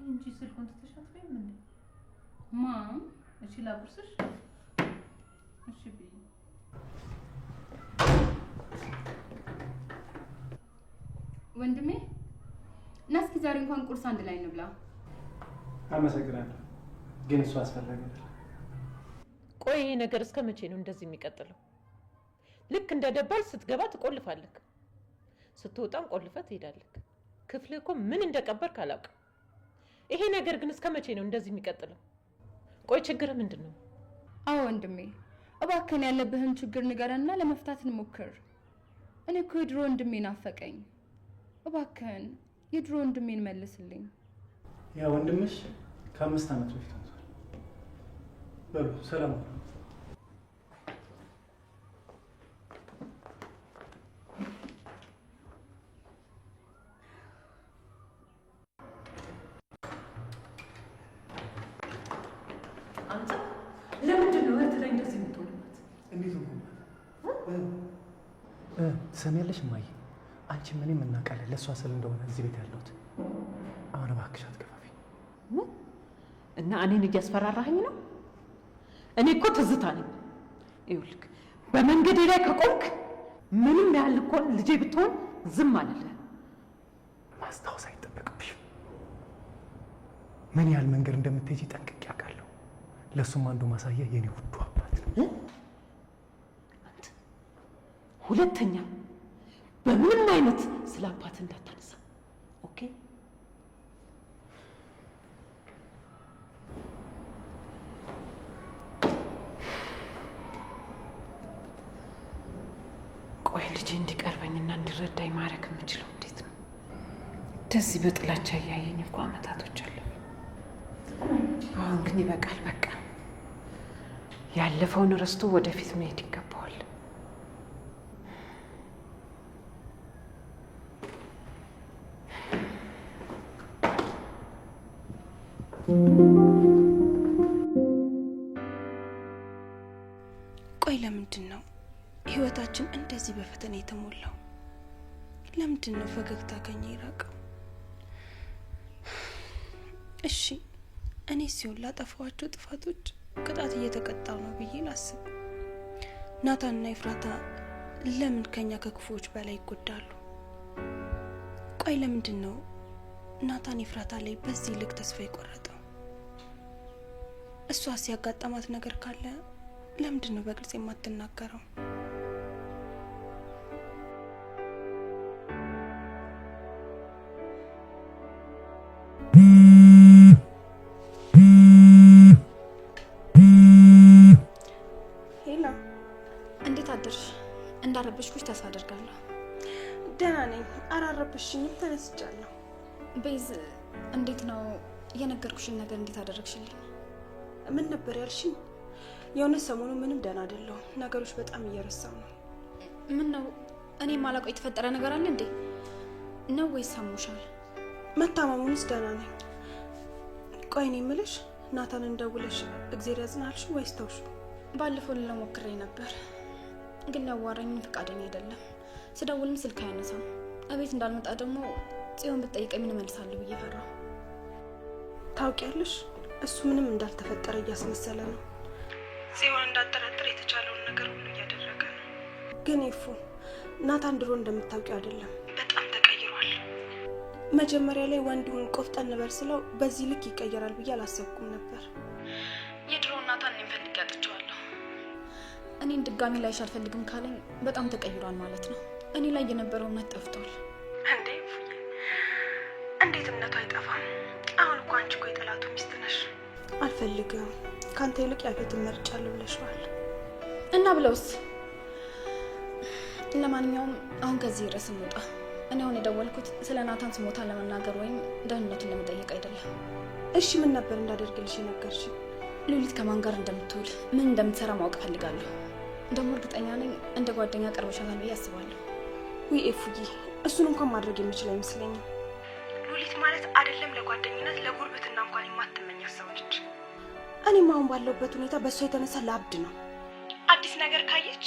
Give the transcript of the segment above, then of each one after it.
እንጂ ስልኩን ተሻሽተሽ ምን ማም እሺ ላቁርስሽ እሺ ቢ ወንድሜ ናስኪ ዛሬ እንኳን ቁርስ አንድ ላይ እንብላ አመሰግናለሁ ግን እሱ አስፈላጊ አይደለም ቆይ ይሄ ነገር እስከ መቼ ነው እንደዚህ የሚቀጥለው ልክ እንደደባል ስትገባ ትቆልፋለህ ስትወጣም ቆልፈት ትሄዳለህ ክፍል እኮ ምን እንደቀበርክ አላውቅም ይሄ ነገር ግን እስከ መቼ ነው እንደዚህ የሚቀጥለው ቆይ ችግር ምንድነው አዎ ወንድሜ እባክህን ያለብህን ችግር ንገረና ለመፍታት እንሞክር እኔ እኮ የድሮ ወንድሜን አፈቀኝ እባክህን የድሮ ወንድሜን መልስልኝ ያ ወንድምሽ ከ5 ዓመት በፊት ነው በሉ ሰላም አንተ ለምንድን ነው እህት ላይ እንደዚህ የምትሆንባት እንዴት ነው ትሰሚያለሽ እማዬ አንቺ ምንም እናውቃለን ለእሷ ስል እንደሆነ እዚህ ቤት ያለሁት አሁን እባክሽ አትገፋፊኝ እና እኔን እያስፈራራኸኝ ነው እኔ እኮ ትዝታ ነኝ ይኸውልህ በመንገዴ ላይ ከቆምክ ምንም ያህል እኮ ልጄ ብትሆን ዝም አልልህ ማስታወስ አይጠበቅብሽም ምን ያህል መንገድ እንደምትሄጂ ጠንቅቄ አውቃለሁ ለእሱም አንዱ ማሳያ የኔ ውዱ አባት ነው አንተ ሁለተኛ በምንም አይነት ስለ አባት እንዳታነሳ ኦኬ ቆይ ልጄ እንዲቀርበኝና እንዲረዳኝ ማድረግ የምችለው እንዴት ነው እንደዚህ በጥላቻ እያየኝ እኮ አመታቶች አሉ አሁን ግን ይበቃል በቃ ያለፈውን ረስቶ ወደፊት መሄድ ይገባዋል ቆይ ለምንድን ነው ህይወታችን እንደዚህ በፈተና የተሞላው ለምንድን ነው ፈገግታ ከኛ ይራቀው እሺ እኔ ሲሆን ላጠፋዋቸው ጥፋቶች ቅጣት እየተቀጣው ነው ብዬ ላስብ ናታንና ኤፍራታ ለምን ከኛ ከክፉዎች በላይ ይጎዳሉ ቆይ ለምንድን ነው ናታን ኤፍራታ ላይ በዚህ ልክ ተስፋ የቆረጠው እሷ ሲያጋጠማት ነገር ካለ ለምንድን ነው በግልጽ የማትናገረው እንዳረበሽኩሽ ተስፋ አደርጋለሁ ደህና ነኝ አራረበሽኝም ተነስቻለሁ ቤዝ እንዴት ነው የነገርኩሽን ነገር እንዴት አደረግሽልኝ ምን ነበር ያልሽኝ የሆነ ሰሞኑ ምንም ደህና አይደለሁ ነገሮች በጣም እየረሳው ነው ምን ነው እኔ ማላውቀው የተፈጠረ ነገር አለ እንዴ ነው ወይስ ሰሙሻል መታመሙንስ ደህና ነኝ ቆይ እኔ የምልሽ ናታን እንደውለሽ እግዚአብሔር ያጽናልሽ ወይስ ተውሽ ባለፈው ለሞክሬ ነበር ግን ያዋራኝ ፈቃደኛ አይደለም ስደውልም ስልክ አያነሳም አቤት እንዳልመጣ ደግሞ ጽዮን ብትጠይቀኝ ምን መልሳለሁ ብዬ ፈራሁ ታውቂያለሽ እሱ ምንም እንዳልተፈጠረ እያስመሰለ ነው ጽዮን እንዳጠራጠረ የተቻለውን ነገር ሁሉ እያደረገ ነው ግን ይፉ ናታን ድሮ እንደምታውቂው አይደለም በጣም ተቀይሯል መጀመሪያ ላይ ወንዱን ቆፍጠን በርስለው በዚህ ልክ ይቀየራል ብዬ አላሰብኩም ነበር የድሮ ናታን ነው ፈልግ ያጥቻለሁ እኔን ድጋሚ ላይሽ አልፈልግም ካለኝ በጣም ተቀይሯል ማለት ነው እኔ ላይ የነበረው እምነት ጠፍቷል እንዴት እምነቱ አይጠፋም አሁን እኮ አንቺ እኮ የጠላቱ ሚስት ነሽ አልፈልግም ካንተ ይልቅ ያፌትን መርጫለሁ ብለሽዋል እና ብለውስ ለማንኛውም አሁን ከዚህ ርዕስ እንውጣ እኔ አሁን የደወልኩት ስለ ናታን ስሞታ ለመናገር ወይም ደህንነቱን ለመጠየቅ አይደለም እሺ ምን ነበር እንዳደርግልሽ ነገርሽ ሉሊት ከማን ጋር እንደምትውል ምን እንደምትሰራ ማወቅ ፈልጋለሁ ደሞ እርግጠኛ ነኝ እንደ ጓደኛ ቀርበሻታል ብዬ አስባለሁ ወይ ኤፉዬ እሱን እንኳን ማድረግ የምችል አይመስለኝም ሉሊት ማለት አይደለም ለጓደኝነት ለጉርብትና እንኳን የማትመኝ ሰው ነች እኔም አሁን ባለውበት ሁኔታ በእሷ የተነሳ ላብድ ነው አዲስ ነገር ካየች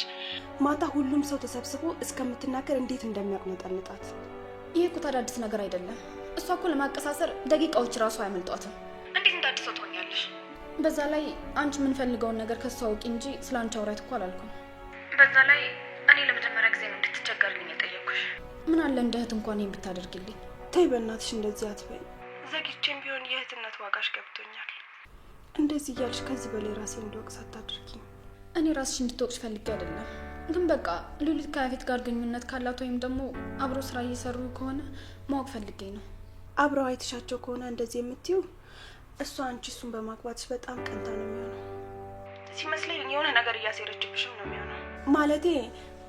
ማታ ሁሉም ሰው ተሰብስቦ እስከምትናገር እንዴት እንደሚያቅነጠንጣት ይሄ እኮ ታዲያ አዲስ ነገር አይደለም እሷ እኮ ለማቀሳሰር ደቂቃዎች ራሱ አያመልጧትም። እንዴት እንዳዲስ ትሆኛለሽ? በዛ ላይ አንቺ የምንፈልገውን ነገር ከሷ አውቂ እንጂ ስለ አንቺ አውራት እኮ አላልኩም። በዛ ላይ እኔ ለመጀመሪያ ጊዜ ነው እንድትቸገርልኝ የጠየኩሽ። ምን አለ እንደ እህት እንኳን ይሄን ብታደርግልኝ። ተይ በእናትሽ እንደዚህ አትበይ። ዘግቼም ቢሆን የእህትነት ዋጋሽ ገብቶኛል። እንደዚህ እያልሽ ከዚህ በላይ ራሴ እንድወቅስ አታድርጊኝ። እኔ ራስሽ እንድትወቅሽ ፈልጌ አይደለም፣ ግን በቃ ሉሊት ከያፌት ጋር ግንኙነት ካላት ወይም ደግሞ አብሮ ስራ እየሰሩ ከሆነ ማወቅ ፈልጌ ነው። አብረው አይተሻቸው ከሆነ እንደዚህ የምትይው እሷ አንቺ እሱን በማግባትሽ በጣም ቀንታ ነው የሚሆነው። ሲመስለኝ የሆነ ነገር እያሴረችብሽም ነው የሚሆነው። ማለቴ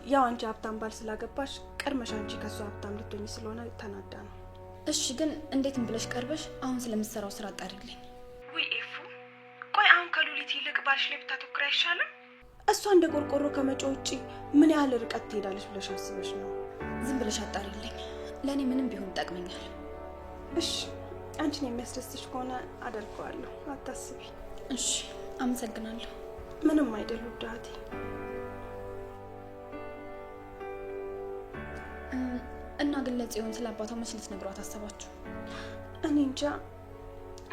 ያው አንቺ ሀብታም ባል ስላገባሽ ቀድመሽ አንቺ ከሷ ሀብታም ልትሆኚ ስለሆነ ተናዳ ነው። እሺ ግን እንዴትም ብለሽ ቀርበሽ አሁን ስለምትሰራው ስራ አጣሪልኝ። ውይ ኤፉ፣ ቆይ አሁን ከሉሊት ይልቅ ባልሽ ላይ ብታተኩሪ አይሻልም? እሷ እንደ ቆርቆሮ ከመጮ ውጪ ምን ያህል ርቀት ትሄዳለች ብለሽ አስበሽ ነው? ዝም ብለሽ አጣሪልኝ፣ ለእኔ ምንም ቢሆን ይጠቅመኛል። እሺ አንቺን የሚያስደስትሽ ከሆነ አደርገዋለሁ፣ አታስቢ። እሺ አመሰግናለሁ። ምንም አይደል ውድ እህቴ። እና ግን ለጽዮን ስለ አባቷ መች ልትነግሯት አሰባችሁ? እኔ እንጃ።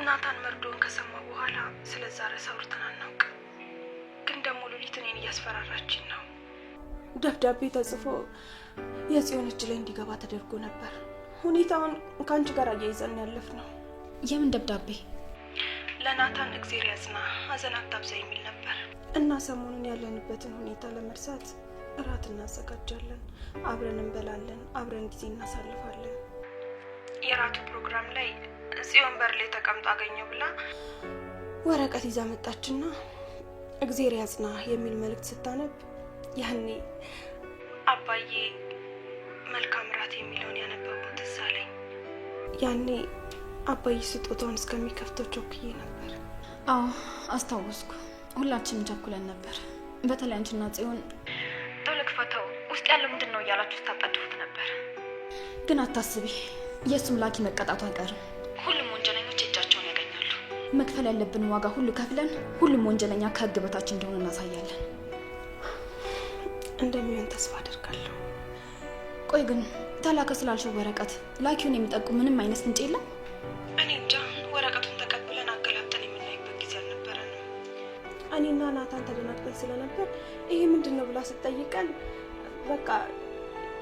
ናታን መርዶን ከሰማ በኋላ ስለዛ ርዕስ አውርተን አናውቅም። ግን ደግሞ ሉሊት እኔን እያስፈራራችን ነው። ደብዳቤ ተጽፎ የጽዮን እጅ ላይ እንዲገባ ተደርጎ ነበር። ሁኔታውን ከአንቺ ጋር አያይዘን ያለፍነው። የምን ደብዳቤ? ለናታን እግዜር ያጽና፣ ሀዘን አታብዛ የሚል ነበር። እና ሰሞኑን ያለንበትን ሁኔታ ለመርሳት እራት እናዘጋጃለን፣ አብረን እንበላለን፣ አብረን ጊዜ እናሳልፋለን። የራቱ ፕሮግራም ላይ ጽዮን በር ላይ ተቀምጦ አገኘው ብላ ወረቀት ይዛ መጣችና እግዜር ያጽና የሚል መልእክት ስታነብ ያኔ አባዬ መልካም ራት የሚለውን ያነበብኩት ትዝ አለኝ። ያኔ አባዬ ስጦታውን እስከሚከፍተው ቾክዬ ነበር። አዎ አስታወስኩ። ሁላችንም ቸኩለን ነበር። በተለይ አንቺና ጽዮን ቶሎ ክፈተው ውስጥ ያለው ምንድን ነው እያላችሁ ስታጣድፉት ነበር። ግን አታስቢ፣ የእሱም ላኪ መቀጣቱ አይቀርም። ሁሉም ወንጀለኞች እጃቸውን ያገኛሉ። መክፈል ያለብን ዋጋ ሁሉ ከፍለን ሁሉም ወንጀለኛ ከህግ በታች እንደሆነ እናሳያለን። እንደሚሆን ተስፋ አደርጋለሁ። ቆይ ግን ተላከ ስላልሽው ወረቀት ላኪውን የሚጠቁም ምንም አይነት ፍንጭ የለም? እኔ እንጃ። ወረቀቱን ተቀብለን አገላብጠን የምናይበት ጊዜ አልነበረንም። እኔና ናታን ተደናግጠን ስለነበር ይሄ ምንድን ነው ብላ ስትጠይቀን በቃ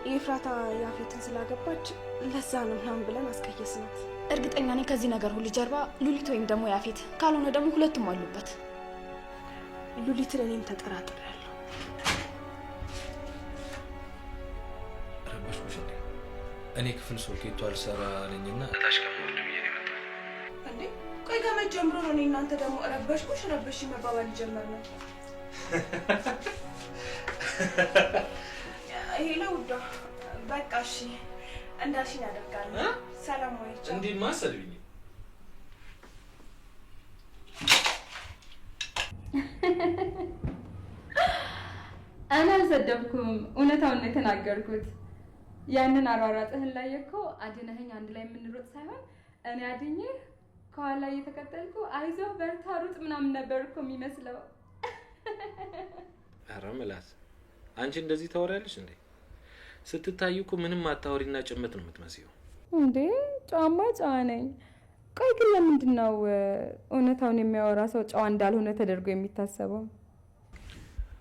የኤፍራታ ያፌትን ስላገባች ለዛ ነው ምናምን ብለን አስቀየስናት። እርግጠኛ ነኝ ከዚህ ነገር ሁሉ ጀርባ ሉሊት ወይም ደግሞ ያፌት፣ ካልሆነ ደግሞ ሁለቱም አሉበት። ሉሊትን እኔም ተጠራጥሬያለሁ። ረበሽኩሽ እንዴ? እኔ ክፍል ሶኬቱ አልሰራ አለኝና እታች ከመወርድ ብዬ ነው የመጣው። እንዴ ቆይ ከመቼ ጀምሮ ነው እኔ እናንተ ደግሞ ረበሽኩሽ ረበሽ መባባል ጀመርነው? ይሄ ለውዷ በቃ እሺ እንዳልሽኝ አደርጋለሁ። ሰላም ወይቻ እንዴ ማሰልብኝ። እኔ አልሰደብኩም፣ እውነታውን ነው የተናገርኩት። ያንን አሯሯጥህን ላይ እኮ አድነኸኝ አንድ ላይ የምንሮጥ ሳይሆን እኔ አድኜህ ከኋላ እየተከተልኩ አይዞህ በርታ ሩጥ ምናምን ነበር እኮ የሚመስለው። ኧረ ምላስ፣ አንቺ እንደዚህ ታወሪያለሽ እንዴ? ስትታዩ እኮ ምንም አታወሪና ጭምት ነው የምትመስየው። እንዴ ጨዋማ ጨዋ ነኝ። ቆይ ግን ለምንድን ነው እውነታውን የሚያወራ ሰው ጨዋ እንዳልሆነ ተደርጎ የሚታሰበው?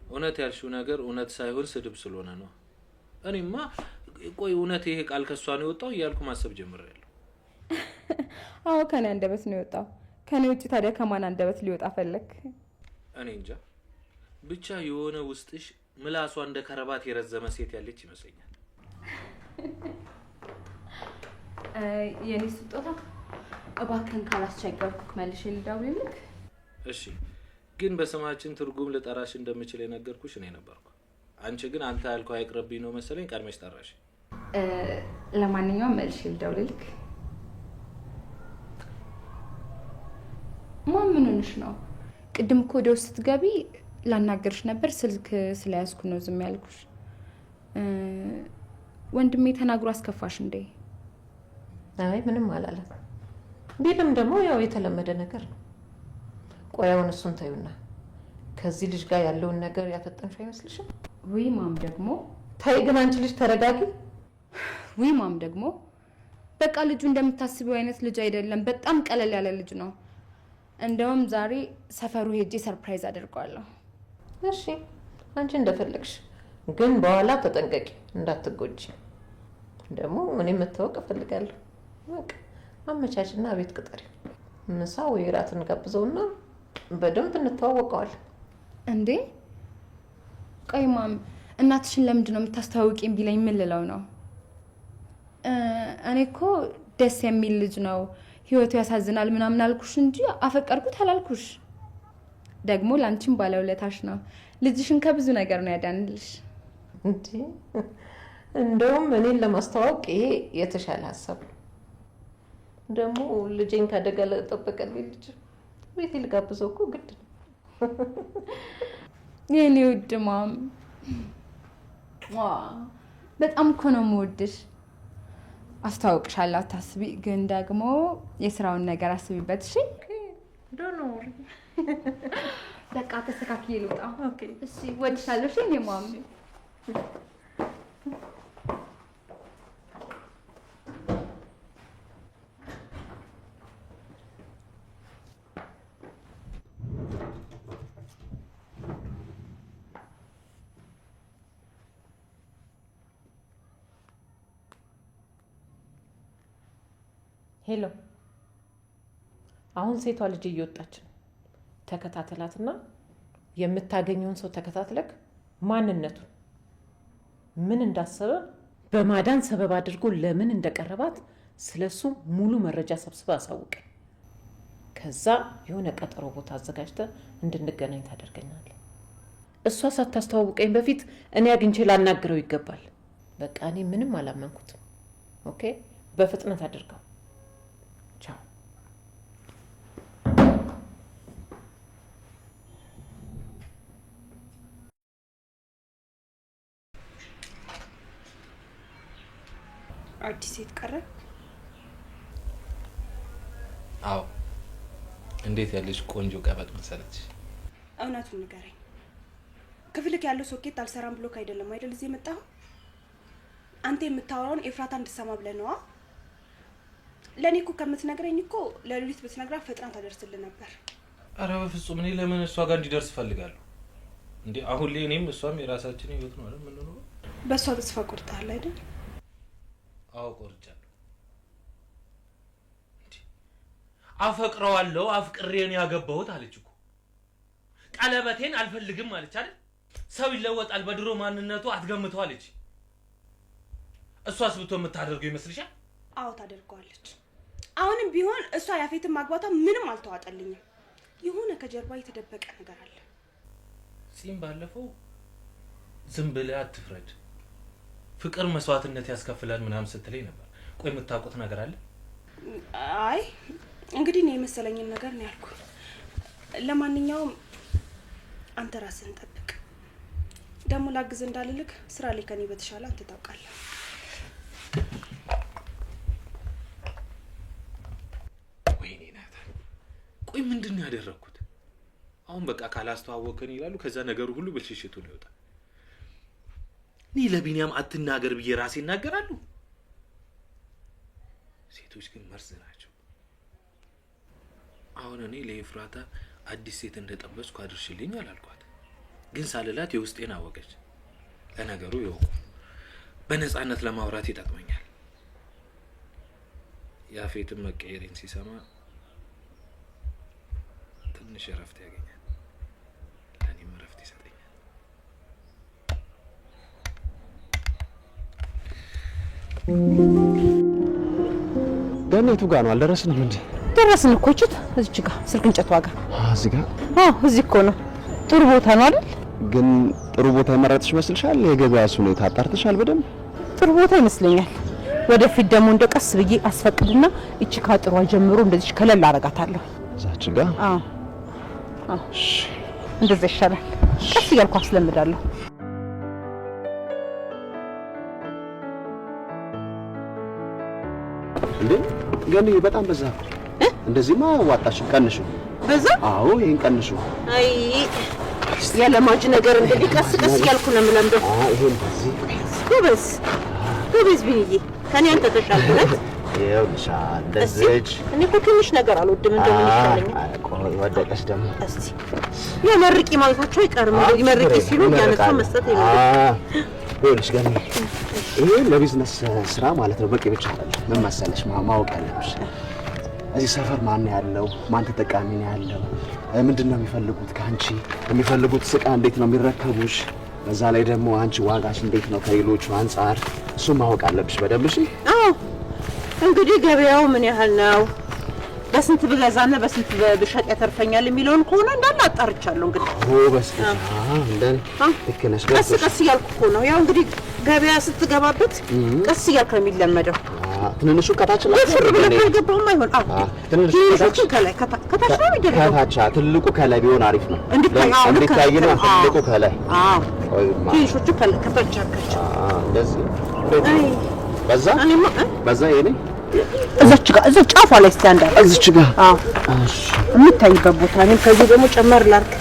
እውነት ያልሽው ነገር እውነት ሳይሆን ስድብ ስለሆነ ነው። እኔማ ቆይ እውነት ይሄ ቃል ከሷ ነው የወጣው እያልኩ ማሰብ ጀምሬያለሁ። አዎ ከኔ አንደበት ነው የወጣው። ከኔ ውጭ ታዲያ ከማን አንደበት ሊወጣ ፈለክ? እኔ እንጃ ብቻ የሆነ ውስጥሽ ምላሷ እንደ ከረባት የረዘመ ሴት ያለች ይመስለኛል። የኔ ስጦታ እባክህን ካላስቸገርኩክ መልሼ ልደውልልክ። እሺ ግን በስማችን ትርጉም ልጠራሽ እንደምችል የነገርኩሽ እኔ ነበርኩ። አንቺ ግን አንተ ያልከው አይቅርብኝ ነው መሰለኝ ቀድመሽ ጠራሽ። ለማንኛውም መልሼ ልደውልልክ። ምን ሆነሽ ነው? ቅድም እኮ ወደ ውስጥ ስትገቢ ላናገርሽ ነበር፣ ስልክ ስለያዝኩ ነው ዝም ያልኩሽ። ወንድሜ ተናግሮ አስከፋሽ እንዴ? አይ ምንም አላለም። ቢልም ደግሞ ያው የተለመደ ነገር ነው። ቆይ አሁን እሱን ታዩና ከዚህ ልጅ ጋር ያለውን ነገር ያፈጠንሽ አይመስልሽም? ወይ ማም ደግሞ ታይ ግን አንቺ ልጅ ተረጋጊ። ወይ ማም ደግሞ በቃ ልጁ እንደምታስበው አይነት ልጅ አይደለም። በጣም ቀለል ያለ ልጅ ነው። እንደውም ዛሬ ሰፈሩ ሄጄ ሰርፕራይዝ አድርጓለሁ። እሺ አንቺ እንደፈለግሽ፣ ግን በኋላ ተጠንቀቂ እንዳትጎጂ። ደግሞ እኔ መታወቅ እፈልጋለሁ። በቃ አመቻችና ቤት ቅጠሪ። ምሳ ወይ እራት እንጋብዘውና በደንብ እንተዋወቀዋለን። እንዴ ቆይ ማም፣ እናትሽን ለምንድን ነው የምታስተዋውቂኝ ቢለኝ ምን ልለው ነው? እኔ እኮ ደስ የሚል ልጅ ነው፣ ህይወቱ ያሳዝናል ምናምን አልኩሽ እንጂ አፈቀርኩት አላልኩሽ። ደግሞ ላንቺም ባለውለታሽ ነው። ልጅሽን ከብዙ ነገር ነው ያዳንልሽ። እንዴ እንደውም እኔን ለማስተዋወቅ ይሄ የተሻለ ሀሳብ ነው። ደግሞ ልጄን ካደጋ ለጠበቀልኝ ልጅ ቤት ልጋብዘው እኮ ግድ ነው። የኔ ውድ ማም፣ በጣም እኮ ነው የምወድሽ። አስተዋውቅሻለሁ አታስቢ። ግን ደግሞ የስራውን ነገር አስቢበት እሺ? ዶንት ወሪ። በቃ ተስተካክዬ ልውጣ። እሺ ወድሻለሁ። እሺ የኔ ማም። ሄሎ፣ አሁን ሴቷ ልጅ እየወጣች ነው። ተከታተላትና የምታገኘውን ሰው ተከታትለክ ማንነቱን ምን እንዳሰበ በማዳን ሰበብ አድርጎ ለምን እንደቀረባት ስለሱ ሙሉ መረጃ ሰብስበ አሳውቀ። ከዛ የሆነ ቀጠሮ ቦታ አዘጋጅተ እንድንገናኝ ታደርገኛለህ። እሷ ሳታስተዋውቀኝ በፊት እኔ አግኝቼ ላናግረው ይገባል። በቃ እኔ ምንም አላመንኩትም። ኦኬ፣ በፍጥነት አድርገው። ቻው። አዲስ ሴት ቀረ? አዎ። እንዴት ያለሽ ቆንጆ ቀበጥ መሰለች። እውነቱን ንገረኝ። ክፍልክ ያለው ሶኬት አልሰራም ብሎክ አይደለም አይደል እዚህ የመጣኸው? አንተ የምታወራውን ኤፍራታ እንድትሰማ ብለህ ነዋ። ለእኔ እኮ ከምትነግረኝ እኮ ለሉሊት ብትነግራት ፈጥና ታደርስልህ ነበር። አረ በፍጹም። እኔ ለምን እሷ ጋር እንዲደርስ እፈልጋለሁ እንዴ? አሁን ላይ እኔም እሷም የራሳችን ህይወት ነው አይደል የምንኖረው። በእሷ ተስፋ ቆርጠሃል አይደል? አዎ ቆርጫለሁ። እንዴ አፈቅረዋለሁ፣ አፍቅሬን ያገባሁት አለች እኮ። ቀለበቴን አልፈልግም አለች አይደል? ሰው ይለወጣል፣ በድሮ ማንነቱ አትገምተው አለች። እሷስ ብቶ የምታደርገው ይመስልሻል? አዎ ታደርገዋለች። አሁንም ቢሆን እሷ ያፌትን ማግባቷ ምንም አልተዋጠልኝም። የሆነ ከጀርባ የተደበቀ ነገር አለ። ሲም ባለፈው ዝም ብለህ አትፍረድ፣ ፍቅር መስዋዕትነት ያስከፍላል ምናምን ስትለኝ ነበር። ቆይ የምታውቁት ነገር አለ? አይ እንግዲህ እኔ የመሰለኝን ነገር ነው ያልኩ። ለማንኛውም አንተ ራስህን ጠብቅ። ደግሞ ላግዝ እንዳልልክ ስራ ላይ ከኔ በተሻለ አንተ ታውቃለህ። ወይኔ ናታን፣ ቆይ ምንድን ነው ያደረኩት? አሁን በቃ ካላስተዋወቀን ይላሉ። ከዛ ነገሩ ሁሉ ብልሽሽቱ ነው ይወጣል። እኔ ለቢኒያም አትናገር ብዬ ራሴ እናገራለሁ። ሴቶች ግን መርዝ ናቸው። አሁን እኔ ለኤፍራታ አዲስ ሴት እንደጠበስኩ አድርሽልኝ አላልኳት፣ ግን ሳልላት የውስጤን አወቀች። ለነገሩ ይወቁ፣ በነፃነት ለማውራት ይጠቅመኛል። ያፌትን መቀየሬን ሲሰማ ትንሽ እረፍት ያገኛል፣ ለእኔም እረፍት ይሰጠኛል። ገነቱ ጋር ነው። አልደረስንም እንዴ? ደረስን እኮ ችት እዚች ጋር ስልክ እንጨቷ ጋር። እዚህ ጋር? አዎ እዚህ እኮ ነው። ጥሩ ቦታ ነው አይደል? ግን ጥሩ ቦታ የመረጥሽ ይመስልሻል? የገበያስ ሁኔታ አጣርተሻል በደንብ? ጥሩ ቦታ ይመስለኛል። ወደፊት ደግሞ እንደቀስ ብዬ አስፈቅድና እቺ ካጥሯ ጀምሮ እንደዚህ ከለል አረጋታለሁ። እዛች ጋር? አዎ አዎ፣ እንደዛ ይሻላል። ቀስ እያልኩ አስለምዳለሁ። እንዴ ግን በጣም በዛ። እንደዚህማ ዋጣሽ። ቀንሹ። በዛ? አዎ ይሄን ቀንሹ። አይ ያለማጅ ነገር እንደዚህ ቀስ ቀስ እያልኩ ነው የምለምደው። ይሄን በዚህ ጎበዝ ጎበዝ ቢኒዬ፣ ከኔ አንተ ተሻልኩለት። ይኸውልሽ እንደዚች እኔ እኮ ትንሽ ነገር አልወድም። እንደው ምን ይሻለኛል? ቆይ ወደቀሽ ደግሞ እስቲ የመርቂ ማለታቸው አይቀርም። የመርቂ ሲሉ ያነሳ መስጠት ይላል። ይኸውልሽ ገኒ ይሄ ለቢዝነስ ስራ ማለት ነው። በቂ ብቻ አይደለም። ምን መሰለሽ ማወቅ ያለብሽ እዚህ ሰፈር ማን ያለው ማን ተጠቃሚ ነው ያለው፣ ምንድነው የሚፈልጉት ከአንቺ የሚፈልጉት ዕቃ እንዴት ነው የሚረከቡሽ፣ በዛ ላይ ደግሞ አንቺ ዋጋሽ እንዴት ነው ከሌሎቹ አንፃር፣ እሱ ማወቅ አለብሽ በደንብ። እሺ አዎ እንግዲህ ገበያው ምን ያህል ነው፣ በስንት ብገዛና በስንት ብሸጥ ያተርፈኛል የሚለውን ከሆነ እንዳለ አጣርቻለሁ። እንግዲህ በስከ እንደኔ ልክ ነሽ። ቀስ እያልኩ እኮ ነው። ያው እንግዲህ ገበያ ስትገባበት ቀስ እያልክ ነው የሚለመደው። ትንንሹ ከታች ነው ፍር ብለህ ካልገባህም አይሆን። አዎ ትንንሹ ከላይ ከታች ነው የሚደረገው። ከታች ትልቁ ከላይ ቢሆን አሪፍ ነው። እንዲታይ ነው ትልቁ ከላይ። አዎ ትንንሾቹ ከታች አካቸው እንደዚህ በዛ የኔ እዛች ጋር እዛው ጫፏ ላይ ስታንድ አለ። እዚች ጋር አዎ እሺ የምታይበት ቦታ ነው። ከዚህ ደግሞ ጨመር ላድርግ።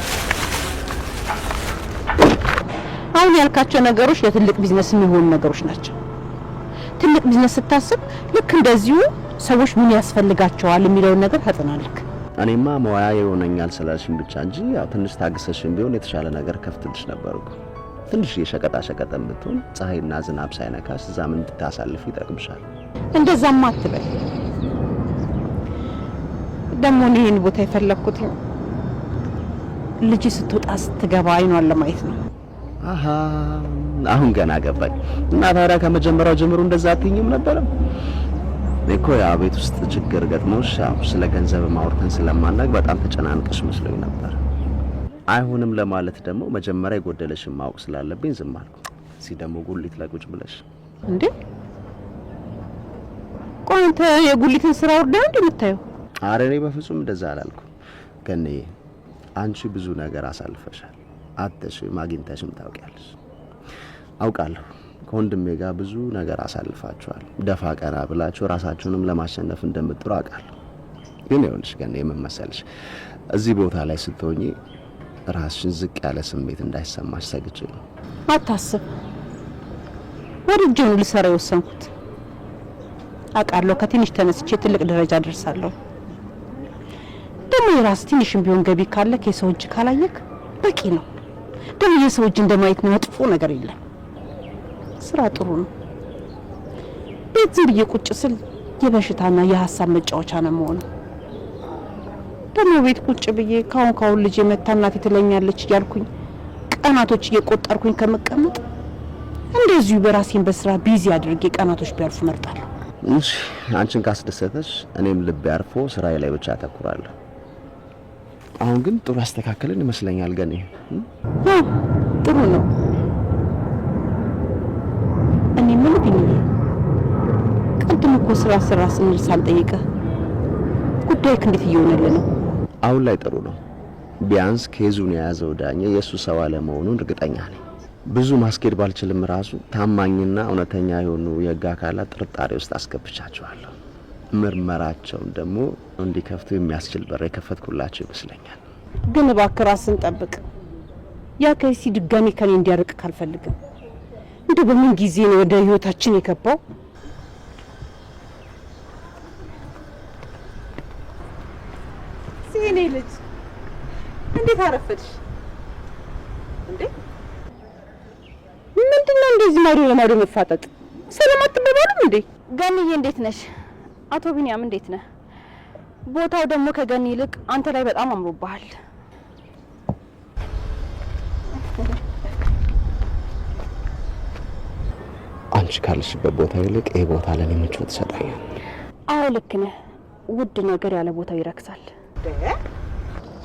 አሁን ያልካቸው ነገሮች ለትልቅ ቢዝነስ የሚሆኑ ነገሮች ናቸው። ትልቅ ቢዝነስ ስታስብ ልክ እንደዚሁ ሰዎች ምን ያስፈልጋቸዋል የሚለውን ነገር ታጠናለህ። እኔማ ሙያ ይሆነኛል ስላልሽኝ ብቻ እንጂ ያው ትንሽ ታግሰሽም ቢሆን የተሻለ ነገር ከፍትልሽ ነበር እኮ። ትንሽ የሸቀጣ ሸቀጥም ብትሆን ፀሐይና ዝናብ ሳይነካሽ እዛም እንድታሳልፍ ይጠቅምሻል። እንደዛማ አትበል። ደግሞ ይሄን ቦታ የፈለኩት ልጅ ስትወጣ ስትገባ አይኗን ለማየት ነው። አሃ አሁን ገና ገባኝ። እና ታዲያ ከመጀመሪያው ጀምሮ እንደዛ አትይኝም ነበር? እኮ ያው ቤት ውስጥ ችግር ገጥሞሽ ያው ስለ ገንዘብ ማውርተን ስለማናቅ በጣም ተጨናንቀሽ መስሎኝ ነበር። አይሆንም ለማለት ደግሞ መጀመሪያ የጎደለሽን ማወቅ ስላለብኝ ዝም አልኩ። እዚህ ደግሞ ጉሊት ላይ ቁጭ ብለሽ እንዴ? ቆይ አንተ የጉሊትን ስራ ወርደህ እንዴ የምታየው? ኧረ እኔ በፍጹም እንደዛ አላልኩ። ግን አንቺ ብዙ ነገር አሳልፈሻል። አጥተሽም አግኝተሽም ታውቂያለሽ። አውቃለሁ ከወንድሜ ጋር ብዙ ነገር አሳልፋችኋል። ደፋ ቀና ብላችሁ ራሳችሁንም ለማሸነፍ እንደምትጥሩ አውቃለሁ። ግን ይኸውልሽ ገና ምን መሰልሽ እዚህ ቦታ ላይ ስትሆኚ ራስሽን ዝቅ ያለ ስሜት እንዳይሰማሽ ሰግቼ ነው። አታስብ፣ ወድጄ ነው ልሰራ የወሰንኩት። አውቃለሁ ከትንሽ ተነስቼ ትልቅ ደረጃ ደርሳለሁ። ደግሞ የራስ ትንሽም ቢሆን ገቢ ካለ ከሰው እጅ ካላየክ በቂ ነው። ደግሞ የሰው እጅ እንደማየት ነው መጥፎ ነገር የለም። ስራ ጥሩ ነው። ቤት ዝም ብዬ ቁጭ ስል የበሽታና የሀሳብ መጫወቻ ነው የምሆነው። ደግሞ ቤት ቁጭ ብዬ ካሁን ልጅ የመታ እናቴ ትለኛለች እያልኩኝ ቀናቶች እየቆጠርኩኝ ከመቀመጥ እንደዚሁ በራሴን በስራ ቢዚ አድርጌ ቀናቶች ቢያልፉ እመርጣለሁ። እሺ አንቺን ካስደሰተሽ እኔም ልብ ያርፎ ስራዬ ላይ ብቻ አተኩራለሁ። አሁን ግን ጥሩ አስተካከልን ይመስለኛል። ገኔ ጥሩ ነው። እኔ ምን ቢሆን ቅድም እኮ ስራ ስንል ሳልጠይቅህ ጉዳይክ እንዴት እየሆነልህ ነው? አሁን ላይ ጥሩ ነው። ቢያንስ ኬዙን የያዘው ዳኛ የእሱ ሰው አለመሆኑን እርግጠኛ ነኝ። ብዙ ማስኬድ ባልችልም ራሱ ታማኝና እውነተኛ የሆኑ የህግ አካላት ጥርጣሬ ውስጥ አስገብቻቸዋለሁ። ምርመራቸውን ደግሞ እንዲከፍቱ የሚያስችል በር የከፈትኩላቸው ይመስለኛል። ግን እባክህ ራስን ጠብቅ። ያ ከይሲ ድጋሚ ከኔ እንዲያርቅ ካልፈልግም። እንዴ በምን ጊዜ ነው ወደ ህይወታችን የገባው? ሲኔ ልጅ እንዴት አረፈድሽ እንዴ? ምንድነው እንደዚህ ማዶ መፋጠጥ? ሰላም አትባባሉም እንዴ? ገኒዬ እንዴት ነሽ? አቶ ቢኒያም እንዴት ነህ? ቦታው ደግሞ ከገኒ ይልቅ አንተ ላይ በጣም አምሮብሃል። አንቺ ካልሽበት ቦታ ይልቅ ይሄ ቦታ ለኔ ምቾት ይሰጣኛል። አዎ ልክ ነህ። ውድ ነገር ያለ ቦታው ይረክሳል።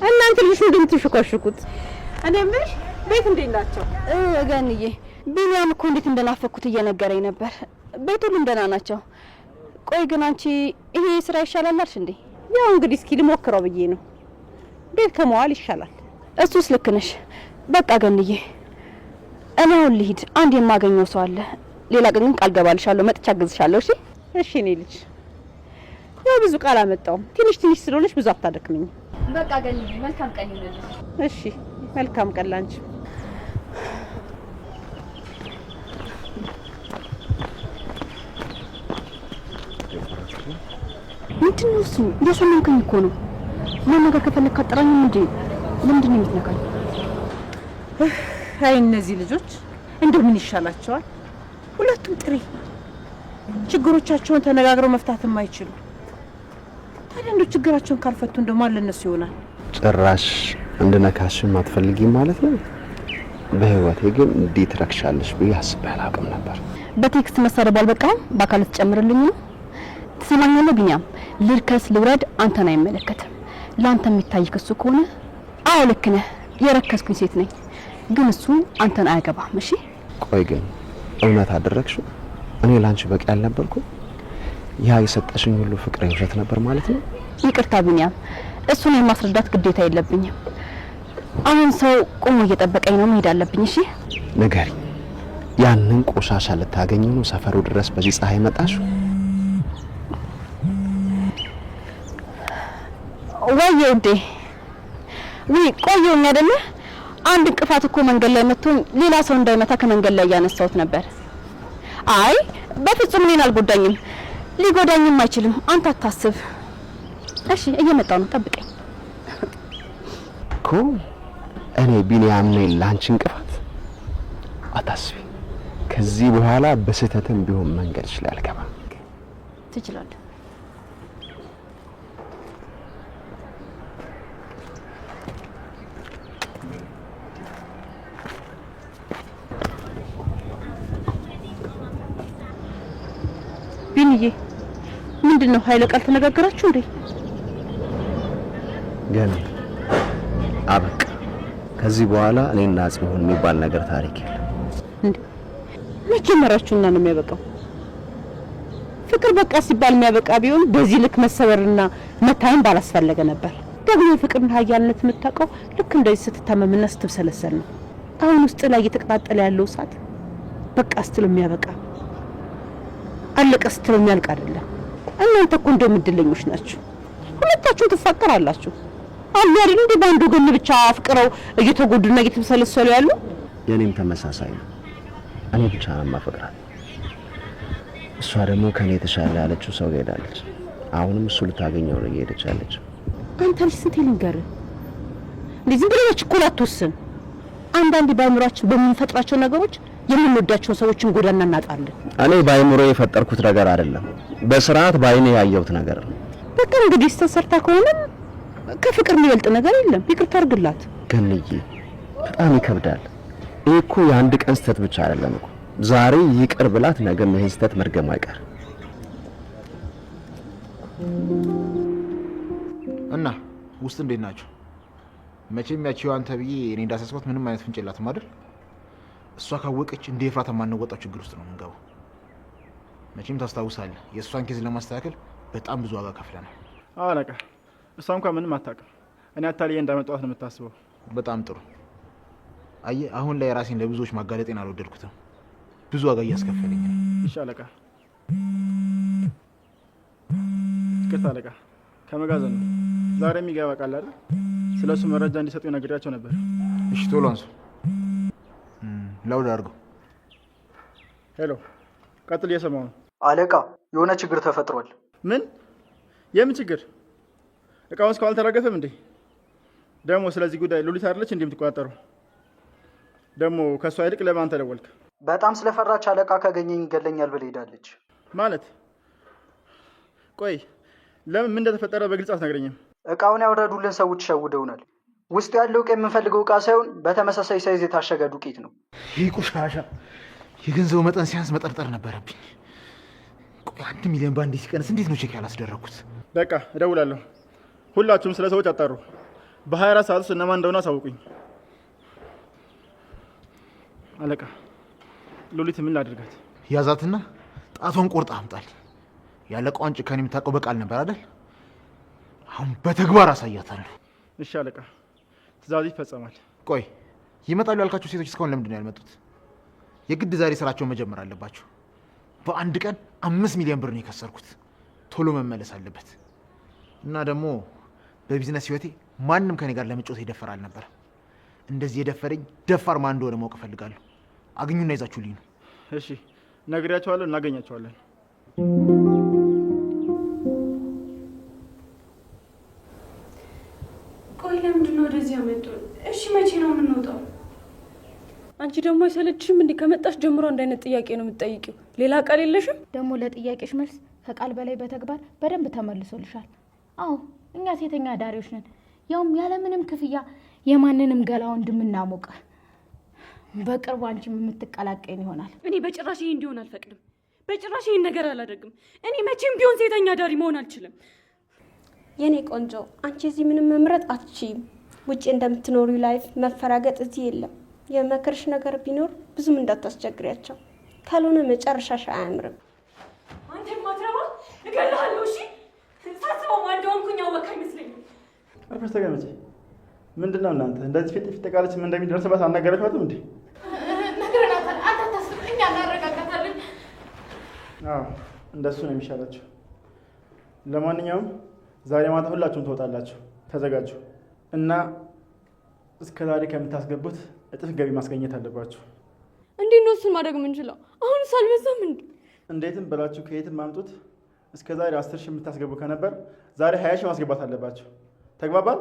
እናንተ ልጅ እንደምትሽኳሽኩት እኔ ምን ቤት እንዴት ናቸው? ገኒዬ ቢኒያም እኮ እንዴት እንደናፈኩት እየነገረኝ ነበር። ቤት ሁሉም ደህና ናቸው። ቆይ ግን አንቺ ይሄ ስራ ይሻላል አልሽ እንዴ? ያው እንግዲህ እስኪ ልሞክረው ብዬ ነው። ቤት ከመዋል ይሻላል። እሱስ ልክ ነሽ። በቃ ገንዬ እኔ አሁን ልሂድ። አንድ የማገኘው ሰው አለ። ሌላ ቀን ግን ቃል ገባልሻለሁ መጥቻ አግዝሻለሁ። እሺ እሺ። እኔ ልጅ ያው ብዙ ቃል አመጣው። ትንሽ ስለሆነች ብዙ አታደክመኝ። በቃ ገንዬ መልካም ቀን ይሁንልሽ። እሺ መልካም ቀን ላንቺ። ምንድነው እሱ? እየሰማንከኝ እኮ ነው። ማን ነገር ከፈለክ አጠራኝም እንዴ? ለምንድን ነው የምትነካኝ? አይ እነዚህ ልጆች እንደው ምን ይሻላቸዋል? ሁለቱም ጥሬ ችግሮቻቸውን ተነጋግረው መፍታት የማይችሉ ታዲያ እንደው ችግራቸውን ካልፈቱ እንደው ማን ለነሱ ይሆናል? ጭራሽ እንድነካሽም አትፈልጊም ማለት ነው? በህይወቴ ግን እንዴት ረክሻለሽ ብዬ አስቤ አላውቅም ነበር። በቴክስት መሰረብ አልበቃም? በአካል ትጨምርልኝ ነው? ትሰማኛለህ ቢኒያም? ልርከስ ልውረድ አንተን አይመለከትም። ለአንተ የሚታይ ከሱ ከሆነ አዎ ልክ ነህ፣ የረከስኩኝ ሴት ነኝ። ግን እሱ አንተን አያገባም። እሺ ቆይ ግን እውነት አደረግሽው? እኔ ላንቺ በቂ አልነበርኩም? ያ የሰጠሽኝ ሁሉ ፍቅር ውሸት ነበር ማለት ነው? ይቅርታ ቢኒያም፣ እሱን የማስረዳት ግዴታ የለብኝም። አሁን ሰው ቆሞ እየጠበቀኝ ነው፣ መሄድ አለብኝ። እሺ ንገሪኝ፣ ያንን ቆሻሻ ልታገኝ ነው ሰፈሩ ድረስ በዚህ ፀሐይ መጣሽ? ወይዬ ውዴ፣ ወይ ቆየሁኝ አይደለ? አንድ እንቅፋት እኮ መንገድ ላይ መጥቶኝ ሌላ ሰው እንዳይመታ ከመንገድ ላይ ያነሳሁት ነበር። አይ በፍጹም እኔን አልጎዳኝም፣ ሊጎዳኝም አይችልም። አንተ አታስብ። እሺ እየመጣሁ ነው፣ ጠብቀኝ እኮ። እኔ ቢኒያም ነኝ ላንቺ እንቅፋት? አታስቢ፣ ከዚህ በኋላ በስህተትም ቢሆን መንገድሽ ላይ አልገባም። ትችላለህ። ቢኒዬ ምንድነው? ኃይለ ቃል ተነጋገራችሁ እንዴ? ግን አበቃ። ከዚህ በኋላ እኔና ጽዮን የሚባል ነገር ታሪክ የለም። እንዴ መጀመራችሁና ነው የሚያበቃው? ፍቅር በቃ ሲባል የሚያበቃ ቢሆን በዚህ ልክ መሰበርና መታየም ባላስፈለገ ነበር። ደግሞ ፍቅርና ኃያልነት የምታውቀው ልክ እንደዚህ ስትታመምና ስትብሰለሰል ነው። አሁን ውስጥ ላይ እየተቀጣጠለ ያለው እሳት በቃ ስትል የሚያበቃ አለቀ ስትል የሚያልቅ አይደለም። እናንተ እኮ እንደው ምድለኞች ናችሁ። ሁለታችሁ ትፋቀራላችሁ አሉ አይደል? እንዴ ባንዱ ጎን ብቻ አፍቅረው እየተጎዱና እየተሰለሰሉ ያሉ። የኔም ተመሳሳይ ነው። እኔ ብቻ ነው ማፈቅራት። እሷ ደግሞ ከኔ የተሻለ ያለችው ሰው ሄዳለች። አሁንም እሱ ልታገኘው ነው እየሄደች ያለች። አንተ ልጅ ስንት ልንገርህ እንዴ? ዝም ብለህ ችኮላ አትወስን። አንዳንዴ በአእምሯችን በምንፈጥራቸው ነገሮች የምንወዳቸውን ሰዎችን ጎዳና እናጣለን። እኔ በአእምሮ የፈጠርኩት ነገር አይደለም፣ በስርዓት በአይኔ ያየሁት ነገር ነው። በቃ እንግዲህ ስተሰርታ ከሆነ ከፍቅር የሚበልጥ ነገር የለም። ይቅርታ አድርግላት። ገንዬ በጣም ይከብዳል። ይሄ እኮ የአንድ ቀን ስተት ብቻ አይደለም እኮ። ዛሬ ይቅር ብላት ነገ ይሄን ስተት መድገም አይቀር እና ውስጥ እንዴት ናቸው? መቼም ያቺው አንተ ብዬ እኔ እንዳሳስባት ምንም አይነት ፍንጭ የላትም አይደል? እሷ ካወቀች እንደ ኤፍራታ የማንወጣው ችግር ውስጥ ነው የምንገባው። መቼም ታስታውሳለህ፣ የእሷን ኬዝ ለማስተካከል በጣም ብዙ ዋጋ ከፍለናል። አለቃ፣ እሷ እንኳን ምንም አታውቅም። እኔ አታልዬ እንዳመጣኋት ነው የምታስበው። በጣም ጥሩ። አየህ፣ አሁን ላይ ራሴን ለብዙዎች ማጋለጤን አልወደድኩትም። ብዙ ዋጋ እያስከፈለኝ ነው። እሺ አለቃ። ይቅርታ አለቃ፣ ከመጋዘን ነው ዛሬ የሚገባ ቃል አይደል? ስለሱ መረጃ እንዲሰጡ ነግሬያቸው ነበር። እሺ ቶሎ አንሱ። ላውድ አድርገው። ሄሎ፣ ቀጥል። እየሰማሁ ነው አለቃ። የሆነ ችግር ተፈጥሯል። ምን? የምን ችግር? እቃውን እስካሁን አልተራገፈም እንዴ? ደግሞ ስለዚህ ጉዳይ ሉሊት አይደለች እንዴ የምትቆጣጠረው? ደግሞ ከእሷ ይልቅ ለማን ተደወልክ? በጣም ስለፈራች አለቃ ካገኘኝ ይገለኛል ብላ ሄዳለች። ማለት? ቆይ ለምን? ምን እንደተፈጠረ በግልጽ አትነግረኝም? እቃውን ያወረዱልን ሰዎች ሸውደውናል። ውስጡ ያለው ዕቃ የምንፈልገው ዕቃ ሳይሆን በተመሳሳይ ሳይዝ የታሸገ ዱቄት ነው። ይህ ቆሻሻ የገንዘቡ መጠን ሲያንስ መጠርጠር ነበረብኝ። ቆይ 1 ሚሊዮን ባንዴ ሲቀንስ እንዴት ነው ቼክ ያላስደረግኩት? በቃ እደውላለሁ። ሁላችሁም ስለ ሰዎች አጣሩ። በ24 ሰዓት ውስጥ እነማን እንደሆነ አሳውቁኝ። አለቃ፣ ሉሊት ምን ላድርጋት? ያዛትና ጣቷን ቆርጣ አምጣል። ያለቃዋን ጭካኔ የምታውቀው በቃል ነበር አይደል? አሁን በተግባር አሳያታለሁ። እሺ አለቃ፣ ትእዛዙ ይፈጸማል። ቆይ ይመጣሉ ያልካቸው ሴቶች እስካሁን ለምንድን ነው ያልመጡት? የግድ ዛሬ ስራቸውን መጀመር አለባቸው። በአንድ ቀን 5 ሚሊዮን ብር ነው የከሰርኩት። ቶሎ መመለስ አለበት። እና ደግሞ በቢዝነስ ህይወቴ ማንም ከኔ ጋር ለመጫወት የደፈር አልነበረም። እንደዚህ የደፈረኝ ደፋር ማን እንደሆነ ማወቅ እፈልጋለሁ። አግኙና ይዛችሁልኝ ነው። እሺ ነግሬያቸዋለሁ፣ እናገኛቸዋለን። ቆይ ለምንድን ነው ወደዚህ ያመጡን? እሺ መቼ ነው የምንወጣው? አንቺ ደግሞ አይሰለችሽም እንዴ? ከመጣሽ ጀምሮ አንድ አይነት ጥያቄ ነው የምትጠይቂው። ሌላ ቃል የለሽም? ደግሞ ለጥያቄሽ መልስ ከቃል በላይ በተግባር በደንብ ተመልሶልሻል። አዎ እኛ ሴተኛ አዳሪዎች ነን፣ ያውም ያለምንም ክፍያ የማንንም ገላውን እንድምናሞቀ። በቅርቡ አንቺም የምትቀላቀይን ይሆናል። እኔ በጭራሽ ይሄ እንዲሆን አልፈቅድም። በጭራሽ ይሄን ነገር አላደርግም። እኔ መቼም ቢሆን ሴተኛ አዳሪ መሆን አልችልም። የኔ ቆንጆ አንቺ እዚህ ምንም መምረጥ አትችይም። ውጭ እንደምትኖሪው ላይፍ መፈራገጥ እዚህ የለም። የመከርሽ ነገር ቢኖር ብዙም እንዳታስቸግሪያቸው፣ ካልሆነ መጨረሻሽ አያምርም። አንተ ማትረባ እገልሃለሁ። እሺ ሳስበው ማንደውንኩኝ አወካ አይመስለኝም። አርፈሽ ተቀመጪ። ምንድነው እናንተ እንደዚህ ፊት ፊት ተቃለች ምን እንደሚደርስባት አናገራችኋትም እንዴ? ነግረናታል። አንተ አታስብ፣ እኛ እናረጋጋታለን። አዎ እንደሱ ነው የሚሻላችሁ። ለማንኛውም ዛሬ ማታ ሁላችሁም ትወጣላችሁ፣ ተዘጋጁ እና እስከ ዛሬ ከምታስገቡት እጥፍ ገቢ ማስገኘት አለባችሁ። እንዴት ነው እሱን ማድረግ የምንችለው? አሁንስ አልበዛም እንዴ? እንዴትም ብላችሁ ከየትም ማምጡት። እስከ ዛሬ 10 ሺህ የምታስገቡ ከነበር ዛሬ 20 ሺህ ማስገባት አለባችሁ። ተግባባል?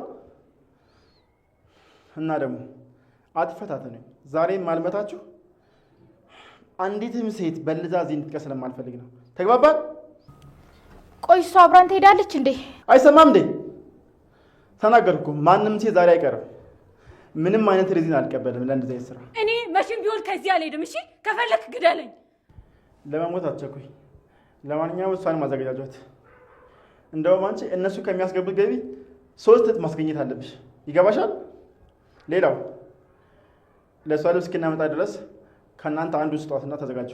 እና ደግሞ አትፈታተኑ። ዛሬም ማልመታችሁ አንዲትም ሴት በልዛ እዚህ እንድትቀር ስለማልፈልግ ነው። ተግባባል? ቆይ እሷ አብራን ትሄዳለች እንዴ? አይሰማም እንዴ? ተናገርኩ። ማንም ሴት ዛሬ አይቀርም። ምንም አይነት ሪዝን አልቀበልም ለእንደዚህ አይነት ስራ። እኔ መቼም ቢሆን ከዚህ አልሄድም። እሺ ከፈለክ ግደለኝ። ለመሞት አትቸኩኝ። ለማንኛውም እሷን ማዘጋጃጇት። እንደውም አንቺ እነሱ ከሚያስገቡት ገቢ 3 እጥፍ ማስገኘት አለብሽ። ይገባሻል? ሌላው ለእሷ ልብስ እስክናመጣ ድረስ ከእናንተ አንዱ ስጧትና ተዘጋጁ።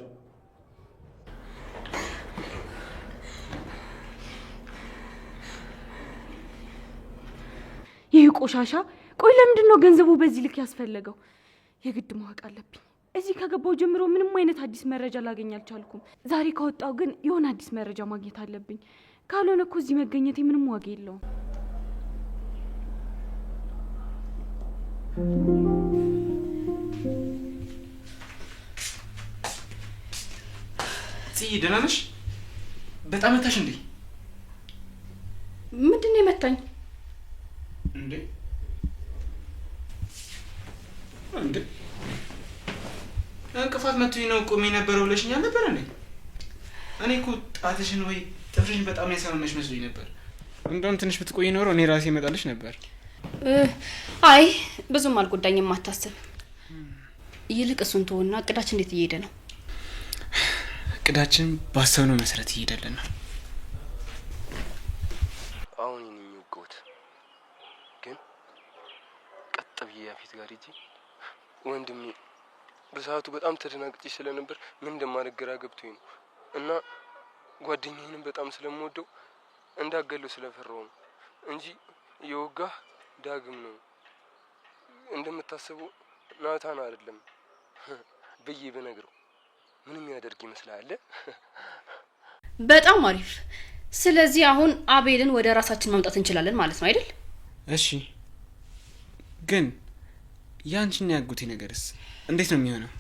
ይህ ቆሻሻ። ቆይ ለምንድን ነው ገንዘቡ በዚህ ልክ ያስፈለገው? የግድ ማወቅ አለብኝ። እዚህ ከገባው ጀምሮ ምንም አይነት አዲስ መረጃ ላገኝ አልቻልኩም። ዛሬ ከወጣው ግን የሆነ አዲስ መረጃ ማግኘት አለብኝ። ካልሆነ እኮ እዚህ መገኘቴ ምንም ዋጋ የለውም። ደህና ነሽ? በጣም መታሽ እንዴ? ምንድን ነው የመታኝ? እንዴ እንዴ እንቅፋት መቶኝ ነው ቆሜ የነበረው ብለሽኛል ነበር እንዴ? እኔ እኮ ጣትሽን ወይ ጥፍርሽን በጣም ያሳመመሽ መስሎኝ ነበር። እንደውም ትንሽ ብትቆይ ኖሮ እኔ ራሴ እመጣልሽ ነበር። አይ ብዙም አልጎዳኝም፣ አታስብ። ይልቅ እሱን ተወውና እቅዳችን እንዴት እየሄደ ነው? እቅዳችን ባሰብነው መሰረት እየሄደልን ነው። አሁን የሚወቀውት ግን ቀጥ ብዬ ያፊት ጋር ሂጂ ወንድሜ፣ በሰዓቱ በጣም ተደናግጬ ስለነበር ምን እንደማደርግ ግራ ገብቶኝ ነው እና ጓደኛዬንም በጣም ስለምወደው እንዳገለው ስለፈራው ነው እንጂ የወጋህ ዳግም ነው። እንደምታስበው ናታን አይደለም ብዬ በነግረው ምንም ያደርግ ይመስላል። በጣም አሪፍ። ስለዚህ አሁን አቤልን ወደ ራሳችን ማምጣት እንችላለን ማለት ነው አይደል? እሺ፣ ግን ያንቺና ያጉቴ ነገርስ እንዴት ነው የሚሆነው?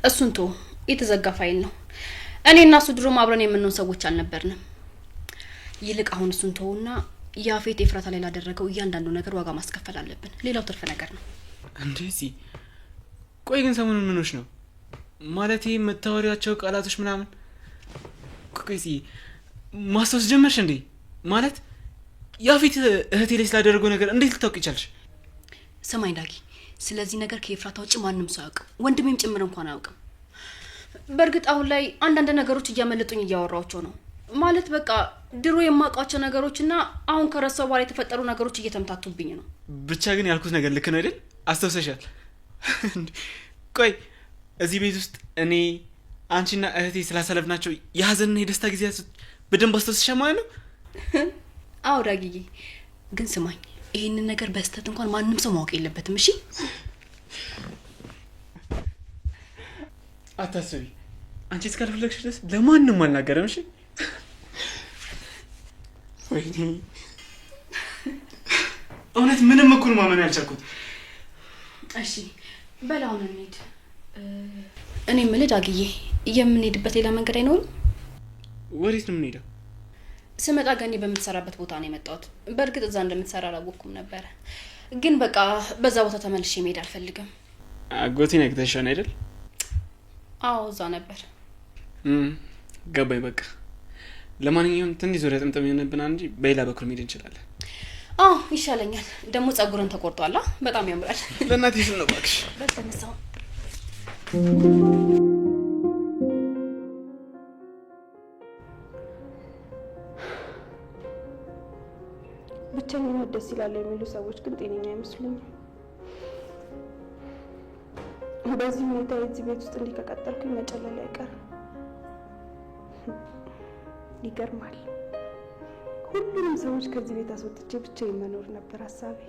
እሱን ተው፣ የተዘጋ ፋይል ነው። እኔ እና እሱ ድሮም አብረን የምንሆን ሰዎች አልነበርንም። ይልቅ አሁን እሱን ተውና ያፌት ኤፍራታ ላይ ላደረገው እያንዳንዱ ነገር ዋጋ ማስከፈል አለብን። ሌላው ትርፍ ነገር ነው። እንደዚህ ቆይ ግን ሰሞኑን ምኖች ነው ማለት የምታወሪያቸው ቃላቶች ምናምን ቆይ ማስታወስ ጀመርሽ እንዴ? ማለት ያፌት እህቴ ላይ ስላደረገው ነገር እንዴት ልታውቂ ቻልሽ? ሰማይ ዳጊ፣ ስለዚህ ነገር ከኤፍራታ ውጭ ማንም ሰው አያውቅም። ወንድሜም ጭምር እንኳን አያውቅም። በእርግጥ አሁን ላይ አንዳንድ ነገሮች እያመለጡኝ እያወራቸው ነው። ማለት በቃ ድሮ የማውቃቸው ነገሮችና አሁን ከረሳው በኋላ የተፈጠሩ ነገሮች እየተምታቱብኝ ነው። ብቻ ግን ያልኩት ነገር ልክ ነው አይደል? አስተውሰሻል? ቆይ እዚህ ቤት ውስጥ እኔ አንቺና እህቴ ስላሳለፍናቸው የሀዘንና የደስታ ጊዜያት በደንብ አስተውሰሻል ማለት ነው? አዎ ዳጊዬ፣ ግን ስማኝ፣ ይህንን ነገር በስተት እንኳን ማንም ሰው ማወቅ የለበትም። እሺ? አታስቢ፣ አንቺ እስካልፈለግሽ ድረስ ለማንም አልናገርም። እሺ? ወይኔ እውነት ምንም እኮ ነው ማመን ያልቻልኩት። እሺ በላውን እንሂድ። እኔ የምልህ ዳግዬ፣ የምንሄድበት ሌላ መንገድ አይኖርም? ወዴት ነው የምንሄደው? ስመጣ ገኒ በምትሰራበት ቦታ ነው የመጣሁት። በእርግጥ እዛ እንደምትሰራ አላወቅኩም ነበር፣ ግን በቃ በዛ ቦታ ተመልሼ መሄድ አልፈልግም። አጎቴን አይተሻን አይደል? አዎ እዛ ነበር። ገባኝ። በቃ ለማንኛውም ትንሽ ዙሪያ ጥምጥም የሆነብን እንጂ በሌላ በኩል መሄድ እንችላለን። አዎ ይሻለኛል። ደግሞ ጸጉርን ተቆርጧል፣ በጣም ያምራል። ለእናቴ ስል ነው እባክሽ። በተነሳው ብቸኝነት ደስ ይላል የሚሉ ሰዎች ግን ጤነኛ አይመስሉኝም። በዚህ ሁኔታ የዚህ ቤት ውስጥ እንዲህ ከቀጠልኩኝ መጨለል አይቀርም። ይገርማል። ሁሉንም ሰዎች ከዚህ ቤት አስወጥቼ ብቻዬን መኖር ነበር ሀሳቤ።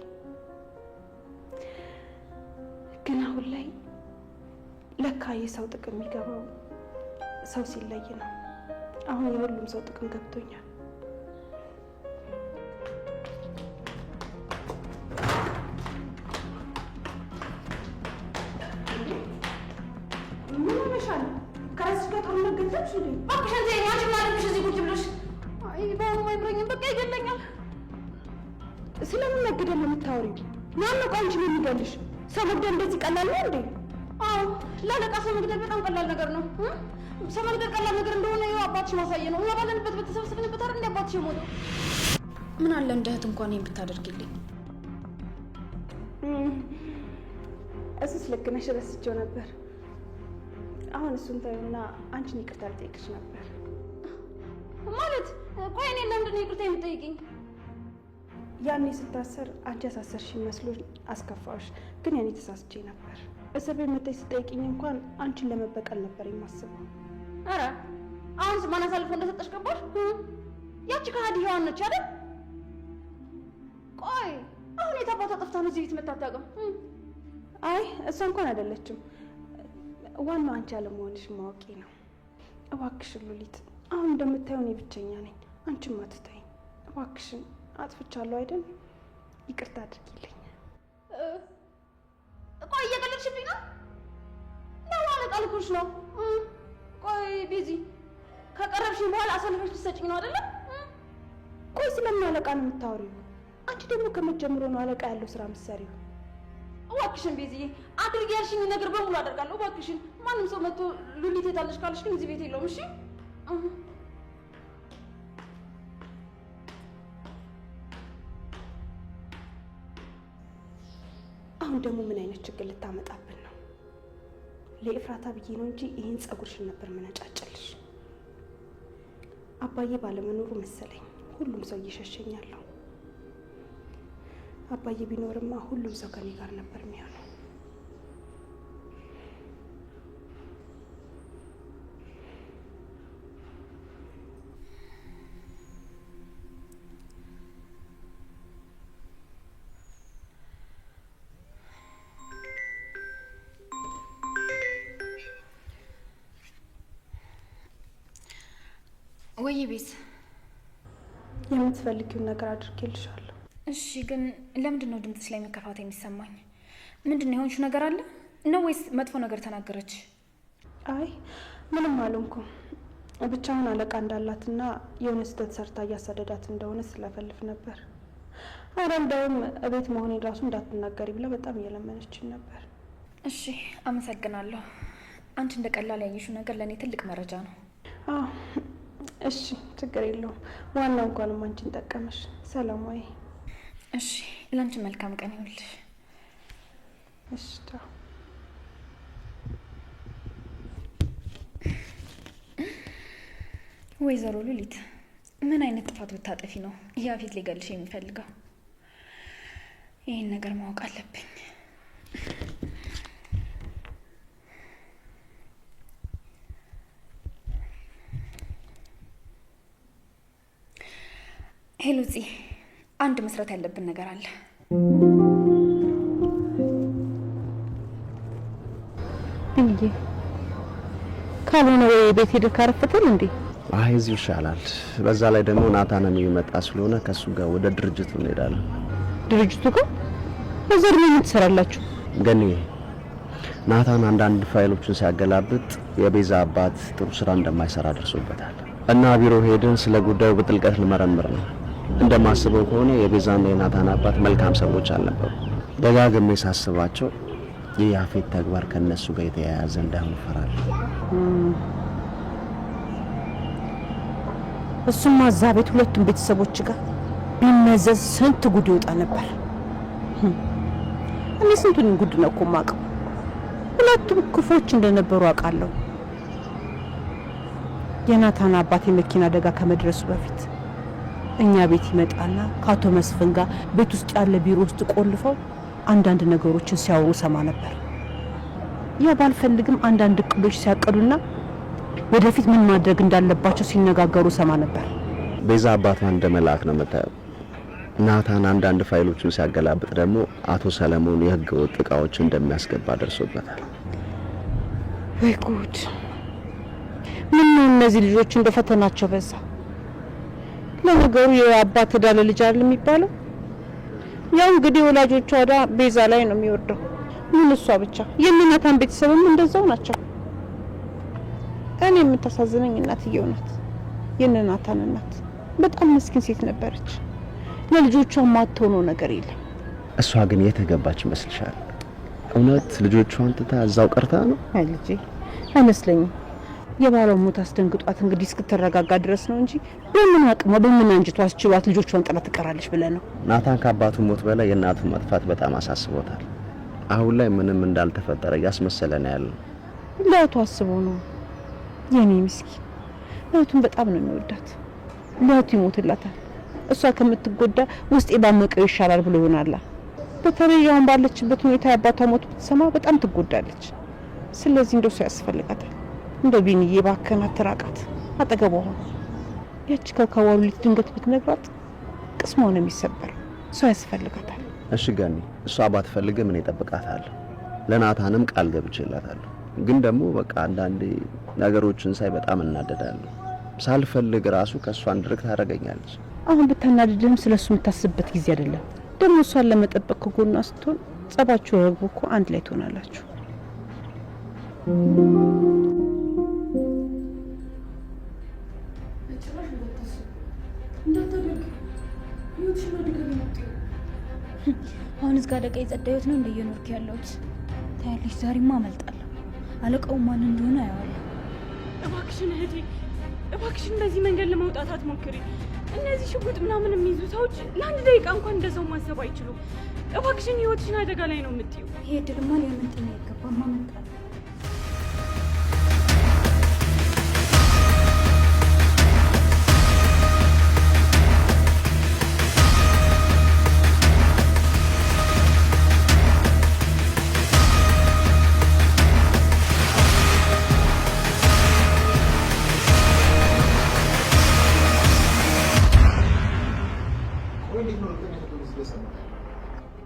ግን አሁን ላይ ለካ የሰው ጥቅም የሚገባው ሰው ሲለይ ነው። አሁን የሁሉም ሰው ጥቅም ገብቶኛል። ምን ሆነሻል? ከራስሽ ጋር ጦርነት ገጠምሽ እንዴ? እባክሽ አንቺ ያንቺ ማለትሽ እዚህ ቁጭ ብለሽ በአሁኑ አይብረኝም። በቃ ይገለኛል። ስለምን መገደል ነው የምታወሪው? ማነው አንቺ ነው የሚገልሽ? ሰው መግደል እንደዚህ ቀላል ነው እንዴ? አዎ ለአለቃ ሰው መግደል በጣም ቀላል ነገር ነው። ሰው መግደል ቀላል ነገር እንደሆነ ይኸው አባትሽ ማሳየ ነው። እኛ ባለንበት በተሰበሰብንበት አይደል እንደ አባትሽ የሞተው። ምን አለ እንደ እህት እንኳን ይሄን ብታደርግልኝ። እሱስ ልክ ነሽ፣ ረስቼው ነበር። አሁን እሱን ተይውና አንቺን ይቅርታ ልጠይቅሽ ነበር። ማለት ቆይ እኔ ለምንድን ነው ይቅርታ የምጠይቅኝ? ያኔ ስታሰር አንቺ አሳሰርሽ መስሎኝ አስከፋሽ፣ ግን ያኔ ተሳስቼ ነበር። እስር ቤት መጥተሽ ስጠይቅኝ እንኳን አንቺን ለመበቀል ነበር የማስበው። ኧረ አሁንስ ማን አሳልፎ እንደሰጠሽ ገባሽ? ያቺ ከሃዲ ሔዋን ነች አይደል? ቆይ አሁን የት አባቷ ጠፍታ ነው እዚህ ቤት መታ አታውቅም? አይ እሷ እንኳን አይደለችም። ዋናው አንቺ አለመሆንሽ ማወቄ ነው። እባክሽን ሉሊት፣ አሁን እንደምታየው እኔ ብቸኛ ነኝ። አንቺም አትተይኝ እባክሽን። አጥፍቻለሁ አይደል? ይቅርታ አድርጊልኝ። ቆይ እየቀለድሽብኝ ነው? አለቃ ልኩሽ ነው? ቆይ ቤዚ ከቀረብሽኝ በኋላ አሳልፈሽ ልትሰጪኝ ነው አይደለ? ቆይ ስለምን አለቃ ነው የምታወሪው? አንቺ ደግሞ ከመጀመሩ ነው አለቃ ያለው ስራ የምትሰሪው። እባክሽን ቤዚዬ፣ አድርጊ ያልሽኝ ነገር በሙሉ አደርጋለሁ። እባክሽን ማንም ሰው መጥቶ ሉሊት የታለሽ ካለሽ ግን እዚህ ቤት የለውም። እሺ አሁን ደግሞ ምን አይነት ችግር ልታመጣብን ነው? ለኤፍራታ ብዬ ነው እንጂ ይህን ጸጉርሽን ነበር መነጫጨልሽ። አባዬ ባለመኖሩ መሰለኝ ሁሉም ሰው እየሸሸኛለሁ። አባዬ ቢኖርማ ሁሉም ሰው ከኔ ጋር ነበር የሚሆነው። ወይ ቤት የምትፈልጊውን ነገር አድርጌልሻለሁ። እሺ፣ ግን ለምንድን ነው ድምፅሽ ላይ መከፋት የሚሰማኝ? ምንድን ነው የሆንሽው ነገር አለ ነው ወይስ መጥፎ ነገር ተናገረች? አይ ምንም አልሆንኩም። ብቻውን አለቃ እንዳላትና የሆነ ስህተት ሰርታ እያሳደዳት እንደሆነ ስለፈልፍ ነበር። አረ እንደውም እቤት መሆኔን ራሱ እንዳትናገሪ ብላ በጣም እየለመነችኝ ነበር። እሺ አመሰግናለሁ። አንቺ እንደ ቀላል ያየሽው ነገር ለእኔ ትልቅ መረጃ ነው። አዎ እሺ፣ ችግር የለውም። ዋናው እንኳንም አንቺን ጠቀመሽ። ሰላም ወይ? እሺ፣ ለአንቺ መልካም ቀን ይሁንልሽ። እሺ ቻው። ወይዘሮ ሉሊት ምን አይነት ጥፋት ብታጠፊ ነው ያፌት ሊገልሽ የሚፈልገው? ይህን ነገር ማወቅ አለብኝ። ሄሎ ፂ፣ አንድ መስራት ያለብን ነገር አለ። እንዴ ካልሆነ ወይ ቤት ሄደህ ካረፈተል እንዴ? አይ እዚሁ ይሻላል። በዛ ላይ ደግሞ ናታን የሚመጣ ስለሆነ ከሱ ጋር ወደ ድርጅቱ እንሄዳለን። ድርጅቱ ጋር በዘር ምን ትሰራላችሁ? ገኒ፣ ናታን አንዳንድ ፋይሎችን ሲያገላብጥ የቤዛ አባት ጥሩ ስራ እንደማይሰራ ደርሶበታል። እና ቢሮ ሄደን ስለ ጉዳዩ በጥልቀት ልመረምር ነው። እንደማስበው ከሆነ የቤዛና የናታን አባት መልካም ሰዎች አልነበሩ። ደጋግሜ ሳስባቸው የያፌት ተግባር ከነሱ ጋር የተያያዘ እንዳይሆን እፈራለሁ። እሱማ እዛ ቤት ሁለቱም ቤተሰቦች ጋር ቢመዘዝ ስንት ጉድ ይወጣ ነበር። እኔ ስንቱን ጉድ ነው እኮ የማውቀው። ሁለቱም ክፎች እንደነበሩ አውቃለሁ። የናታን አባት የመኪና አደጋ ከመድረሱ በፊት እኛ ቤት ይመጣና ከአቶ መስፍን ጋር ቤት ውስጥ ያለ ቢሮ ውስጥ ቆልፈው አንዳንድ ነገሮችን ሲያወሩ ሰማ ነበር። ያ ባልፈልግም አንዳንድ እቅዶች ሲያቀዱና ወደፊት ምን ማድረግ እንዳለባቸው ሲነጋገሩ ሰማ ነበር። ቤዛ አባቷን እንደ መልአክ ነው የምታየው። ናታን አንዳንድ ፋይሎችን ሲያገላብጥ ደግሞ አቶ ሰለሞን የህገ ወጥ እቃዎችን እንደሚያስገባ ደርሶበታል። ወይ ጉድ! ምን ነው እነዚህ ልጆች እንደ ፈተናቸው በዛ። ለነገሩ የአባት ዕዳ ለልጅ አይደል የሚባለው? ያው እንግዲህ ወላጆቿ ዕዳ ቤዛ ላይ ነው የሚወርደው። ምን እሷ ብቻ፣ የናታን ቤተሰብም እንደዛው ናቸው። እኔ የምታሳዝነኝ እናትየው ናት። የናታን እናት በጣም ምስኪን ሴት ነበረች። ለልጆቿ ማትሆነው ነገር የለም። እሷ ግን የተገባች ይመስልሻል? እውነት ልጆቿን ትታ እዛው ቀርታ ነው? አይ ልጄ አይመስለኝም። የባሏ ሞት አስደንግጧት እንግዲህ እስክትረጋጋ ድረስ ነው እንጂ በምን አቅሟ በምን አንጅቷ አስችሏት ልጆቿን ጥላ ትቀራለች ብለህ ነው? ናታን ከአባቱ ሞት በላይ የእናቱን መጥፋት በጣም አሳስቦታል። አሁን ላይ ምንም እንዳልተፈጠረ እያስመሰለ ነው ያለው። ለእህቱ አስቦ ነው። የኔ ምስኪን እህቱን በጣም ነው የሚወዳት። ለእህቱ ይሞትላታል። እሷ ከምትጎዳ ውስጤ ባመቀው ይሻላል ብሎ ይሆናል። በተለይ አሁን ባለችበት ሁኔታ የአባቷ ሞት ብትሰማ በጣም ትጎዳለች። ስለዚህ እንደው ሰው ያስፈልጋታል። እንደው ቢኒዬ እባክህን አትራቃት፣ አጠገቧ ሆነ። ያቺ ከካዋሉ ልጅ ድንገት ብትነግራት ቅስሟ ነው የሚሰበረው። ሰው ያስፈልጋታል። እሺ ገኒ፣ እሷ ባትፈልግ ምን ይጠብቃታል? ለናታንም ቃል ገብቼላታለሁ። ግን ደግሞ በቃ አንዳንዴ ነገሮችን ሳይ በጣም እናደዳለሁ። ሳልፈልግ ራሱ ከሷ እንድርቅ ታደርገኛለች። አሁን ብታናድድም ስለሱ የምታስብበት ጊዜ አይደለም። ደግሞ እሷን ለመጠበቅ ከጎኗ ስትሆን ጸባችሁ ረግቦ እኮ አንድ ላይ ትሆናላችሁ። አሁን እዝጋ ደጋ የጸዳዩት ነው እንደየኖርክ ያለሁት ታያለሽ። ዛሬማ አመልጣለሁ። አለቃው ማን እንደሆነ አያዋለሁ። እባክሽን እህቴ፣ እባክሽን በዚህ መንገድ ለመውጣት አትሞክሪ። እነዚህ ሽጉጥ ምናምን የሚይዙ ሰዎች ለአንድ ደቂቃ እንኳን እንደሰው ማሰብ አይችሉም። እባክሽን ህይወትሽን አደጋ ላይ ነው የምትይው። ይሄ እድልማ ሊያመልጠኝ አይገባም። አመልጣለሁ።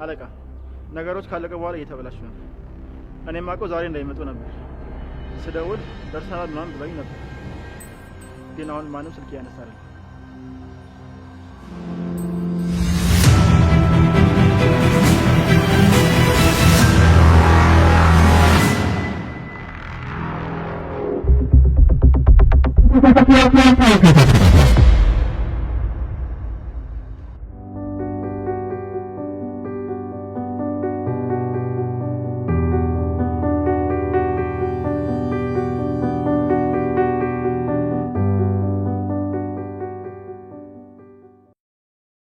አለቃ ነገሮች ካለቀ በኋላ እየተበላሹ ነው። እኔም አውቀው ዛሬ እንዳይመጡ ነበር። ስደውል ደርሰናል ምናምን ብለውኝ ነበር፣ ግን አሁን ማንም ስልክ ያነሳ አይደለም። Thank you.